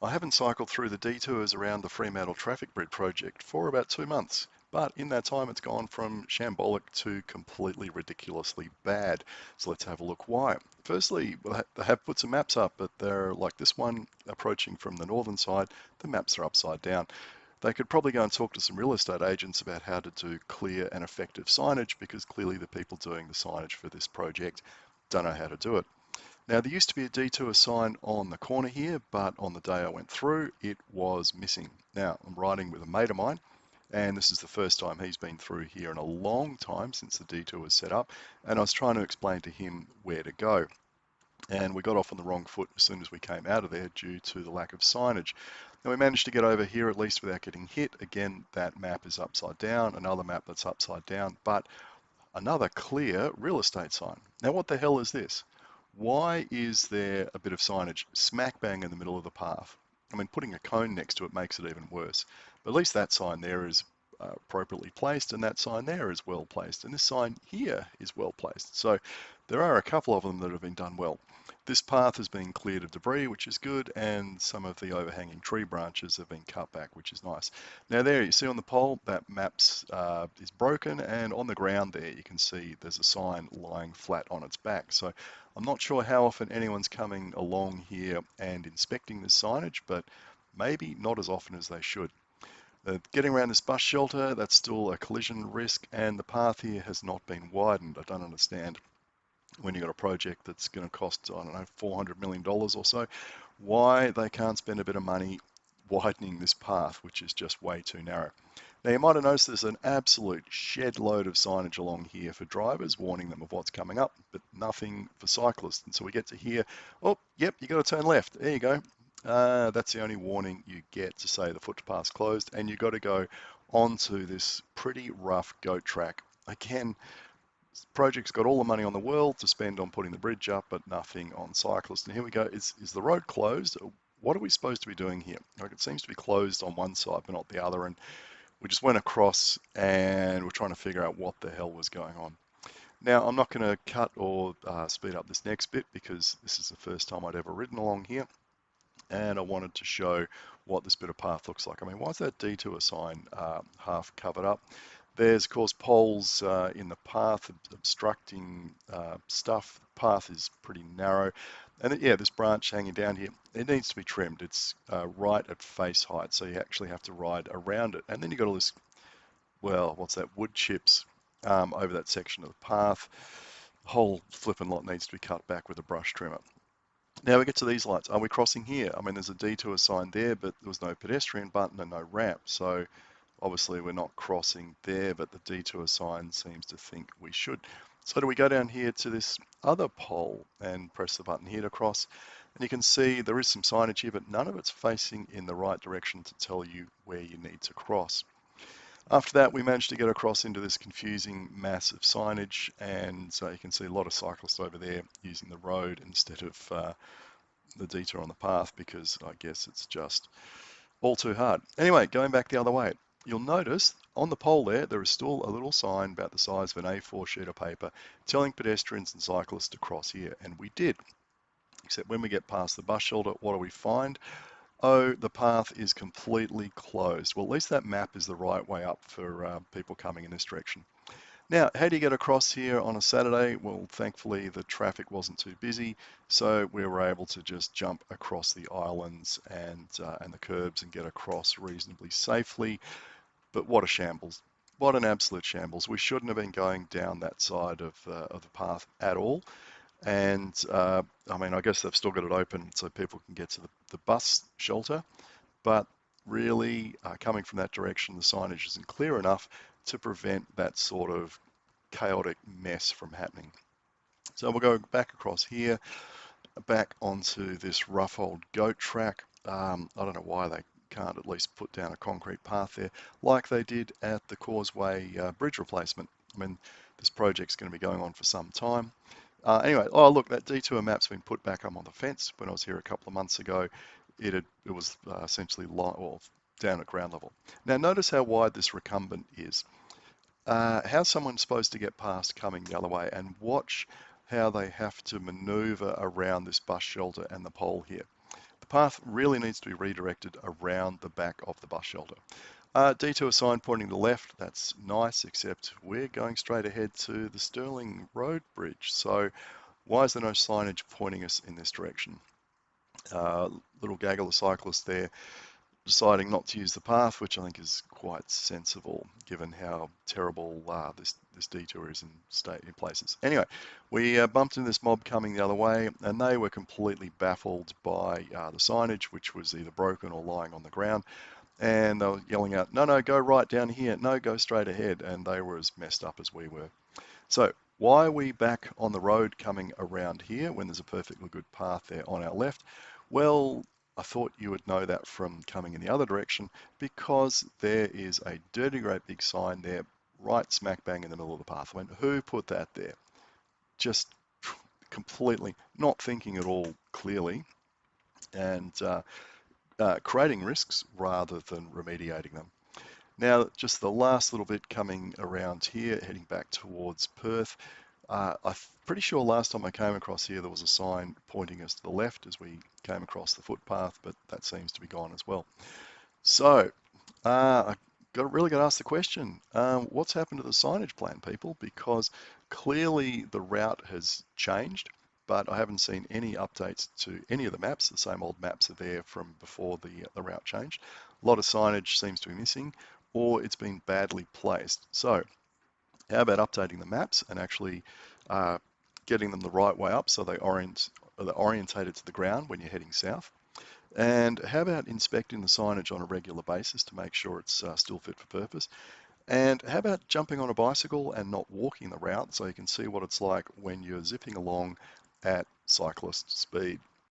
I haven't cycled through the detours around the Fremantle Traffic Bridge project for about 2 months, but in that time it's gone from shambolic to completely ridiculously bad. So let's have a look why. Firstly, they have put some maps up, but they're like this one approaching from the northern side, the maps are upside down. They could probably go and talk to some real estate agents about how to do clear and effective signage because clearly the people doing the signage for this project don't know how to do it. Now, there used to be a detour sign on the corner here, but on the day I went through, it was missing. Now, I'm riding with a mate of mine, and this is the first time he's been through here in a long time since the detour was set up, and I was trying to explain to him where to go. And we got off on the wrong foot as soon as we came out of there due to the lack of signage. Now, we managed to get over here at least without getting hit. Again, that map is upside down, another map that's upside down, but another clear real estate sign. Now, what the hell is this? Why is there a bit of signage smack bang in the middle of the path? I mean, putting a cone next to it makes it even worse. But at least that sign there is appropriately placed, and that sign there is well placed, and this sign here is well placed. So there are a couple of them that have been done well. This path has been cleared of debris, which is good, and some of the overhanging tree branches have been cut back, which is nice. Now there you see on the pole that maps is broken, and on the ground there you can see there's a sign lying flat on its back. So I'm not sure how often anyone's coming along here and inspecting this signage, but maybe not as often as they should. Getting around this bus shelter, that's still a collision risk, and the path here has not been widened. I don't understand when you've got a project that's going to cost, I don't know, $400 million or so, why they can't spend a bit of money widening this path, which is just way too narrow. Now, you might have noticed there's an absolute shed load of signage along here for drivers, warning them of what's coming up, but nothing for cyclists. And so we get to here, oh, yep, you got to turn left. There you go. That's the only warning you get to say the footpath's closed, and you've got to go onto this pretty rough goat track. Again, project's got all the money on the world to spend on putting the bridge up, but nothing on cyclists. And here we go. Is the road closed? What are we supposed to be doing here? Like, it seems to be closed on one side, but not the other. And we just went across and we're trying to figure out what the hell was going on. Now, I'm not going to cut or speed up this next bit because this is the first time I'd ever ridden along here. And I wanted to show what this bit of path looks like. I mean, why is that detour sign half covered up? There's, of course, poles in the path obstructing stuff. The path is pretty narrow. And yeah, this branch hanging down here, it needs to be trimmed. It's right at face height, so you actually have to ride around it. And then you've got all this, well, what's that, wood chips over that section of the path. The whole flipping lot needs to be cut back with a brush trimmer. Now we get to these lights. Are we crossing here? I mean, there's a detour sign there, but there was no pedestrian button and no ramp. So obviously we're not crossing there, but the detour sign seems to think we should. So do we go down here to this other pole and press the button here to cross? And you can see there is some signage here, but none of it's facing in the right direction to tell you where you need to cross. After that, we managed to get across into this confusing mass of signage, and you can see a lot of cyclists over there using the road instead of the detour on the path because I guess it's just all too hard. Anyway, going back the other way, you'll notice on the pole there is still a little sign about the size of an A4 sheet of paper telling pedestrians and cyclists to cross here, and we did. Except when we get past the bus shelter, what do we find? Oh, the path is completely closed. Well, at least that map is the right way up for people coming in this direction. Now, how do you get across here on a Saturday? Well, thankfully the traffic wasn't too busy, so we were able to just jump across the islands and the curbs and get across reasonably safely. But what a shambles. What an absolute shambles. We shouldn't have been going down that side of the path at all. And I mean, I guess they've still got it open so people can get to the bus shelter, but really coming from that direction, the signage isn't clear enough to prevent that sort of chaotic mess from happening. So we'll go back across here, back onto this rough old goat track. I don't know why they can't at least put down a concrete path there like they did at the Causeway bridge replacement. I mean, this project's going to be going on for some time. Anyway, oh look, that detour map's been put back up on the fence. When I was here a couple of months ago, it was essentially down at ground level. Now notice how wide this recumbent is. How's someone supposed to get past coming the other way? And watch how they have to maneuver around this bus shelter and the pole here. The path really needs to be redirected around the back of the bus shelter. Detour sign pointing to the left, that's nice, except we're going straight ahead to the Stirling Road Bridge. So why is there no signage pointing us in this direction? Little gaggle of cyclists there deciding not to use the path, which I think is quite sensible given how terrible this detour is in places. Anyway, we bumped into this mob coming the other way, and they were completely baffled by the signage, which was either broken or lying on the ground. And they were yelling out, no, no, go right down here. No, go straight ahead. And they were as messed up as we were. So why are we back on the road coming around here when there's a perfectly good path there on our left? Well, I thought you would know that from coming in the other direction, because there is a dirty great big sign there right smack bang in the middle of the path. I went, who put that there? Just completely not thinking at all clearly, and creating risks rather than remediating them. Now, just the last little bit coming around here, heading back towards Perth. I'm pretty sure last time I came across here, there was a sign pointing us to the left as we came across the footpath, but that seems to be gone as well. So, I really got to ask the question, what's happened to the signage plan, people? Because clearly the route has changed, but I haven't seen any updates to any of the maps. The same old maps are there from before the route changed. A lot of signage seems to be missing, or it's been badly placed. So how about updating the maps and actually getting them the right way up so they're orientated to the ground when you're heading south? And how about inspecting the signage on a regular basis to make sure it's still fit for purpose? And how about jumping on a bicycle and not walking the route so you can see what it's like when you're zipping along at cyclist speed?